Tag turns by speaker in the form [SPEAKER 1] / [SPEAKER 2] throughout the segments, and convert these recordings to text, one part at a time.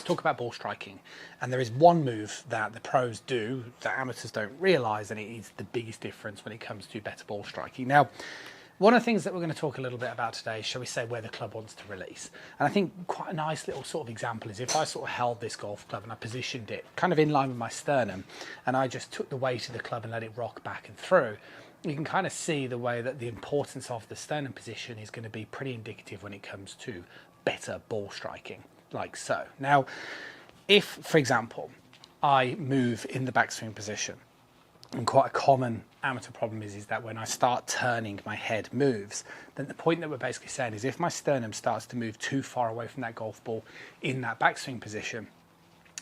[SPEAKER 1] talk about ball striking, and there is one move that the pros do that amateurs don't realise, and it is the biggest difference when it comes to better ball striking. Now, one of the things that we're going to talk a little bit about today, shall we say, where the club wants to release. And I think quite a nice little sort of example is if I sort of held this golf club and I positioned it kind of in line with my sternum, and I just took the weight of the club and let it rock back and through, you can kind of see the way that the importance of the sternum position is going to be pretty indicative when it comes to better ball striking, like so. Now, if, for example, I move in the backswing position, and quite a common amateur problem is that when I start turning, my head moves, then the point that we're basically saying is if my sternum starts to move too far away from that golf ball in that backswing position,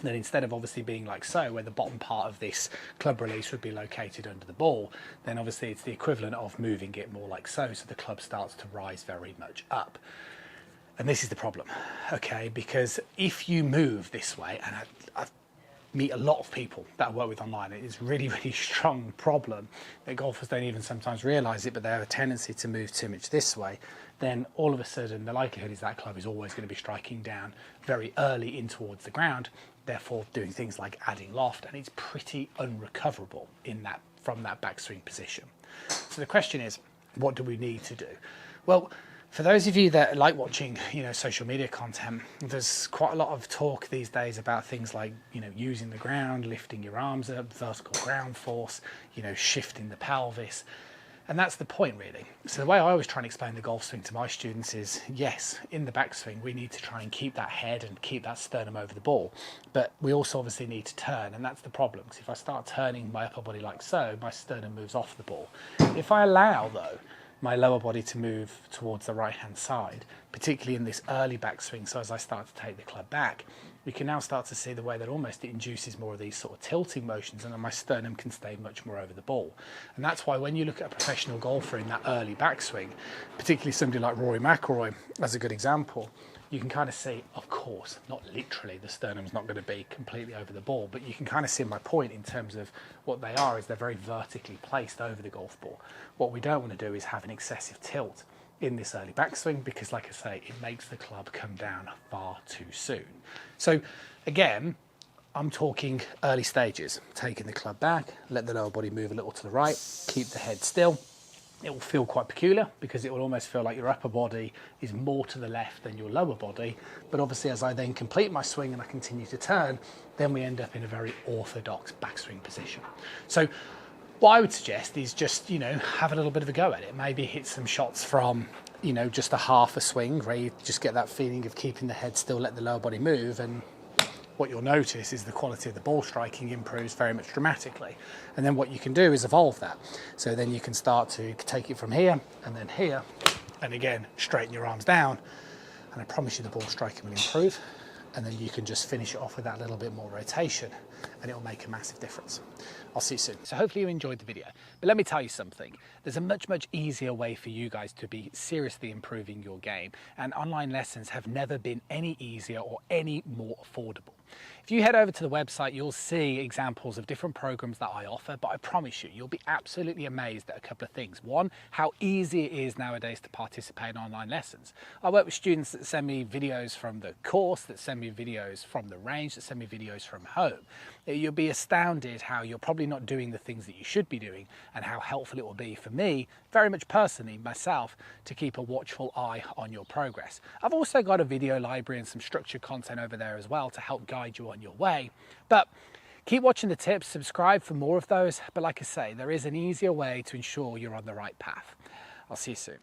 [SPEAKER 1] then instead of obviously being like so, where the bottom part of this club release would be located under the ball, then obviously it's the equivalent of moving it more like so, so the club starts to rise very much up. And this is the problem, okay? Because if you move this way, and I've meet a lot of people that I work with online, it is really, really strong problem that golfers don't even sometimes realise it, but they have a tendency to move too much this way, then all of a sudden the likelihood is that club is always going to be striking down very early in towards the ground, therefore doing things like adding loft, and it's pretty unrecoverable in that from that backswing position. So the question is, what do we need to do? Well, for those of you that like watching, social media content, there's quite a lot of talk these days about things like, using the ground, lifting your arms up, vertical ground force, shifting the pelvis. And that's the point, really. So the way I always try and explain the golf swing to my students is, yes, in the backswing, we need to try and keep that head and keep that sternum over the ball. But we also obviously need to turn, and that's the problem. Because if I start turning my upper body like so, my sternum moves off the ball. If I allow, though, my lower body to move towards the right hand side, particularly in this early backswing, so as I start to take the club back, we can now start to see the way that almost it induces more of these sort of tilting motions, and then my sternum can stay much more over the ball. And that's why when you look at a professional golfer in that early backswing, particularly somebody like Rory McIlroy as a good example, you can kind of see, of course, not literally the sternum's not going to be completely over the ball, but you can kind of see my point in terms of what they are is they're very vertically placed over the golf ball. What we don't want to do is have an excessive tilt in this early backswing because, like I say, it makes the club come down far too soon. So again, I'm talking early stages, taking the club back, let the lower body move a little to the right, keep the head still. It will feel quite peculiar because it will almost feel like your upper body is more to the left than your lower body. But obviously, as I then complete my swing and I continue to turn, then we end up in a very orthodox backswing position. So what I would suggest is just, have a little bit of a go at it. Maybe hit some shots from, just a half a swing where you just get that feeling of keeping the head still, let the lower body move, and what you'll notice is the quality of the ball striking improves very much dramatically. And then what you can do is evolve that. So then you can start to take it from here and then here, and again, straighten your arms down. And I promise you the ball striking will improve. And then you can just finish it off with that little bit more rotation, and it will make a massive difference. I'll see you soon. So hopefully you enjoyed the video, but let me tell you something. There's a much, much easier way for you guys to be seriously improving your game, and online lessons have never been any easier or any more affordable. If you head over to the website, you'll see examples of different programs that I offer, but I promise you, you'll be absolutely amazed at a couple of things. One, how easy it is nowadays to participate in online lessons. I work with students that send me videos from the course, that send me videos from the range, that send me videos from home. You'll be astounded how you're probably not doing the things that you should be doing, and how helpful it will be for me, very much personally, myself, to keep a watchful eye on your progress. I've also got a video library and some structured content over there as well to help guide you on your way. But keep watching the tips, subscribe for more of those. But like I say, there is an easier way to ensure you're on the right path. I'll see you soon.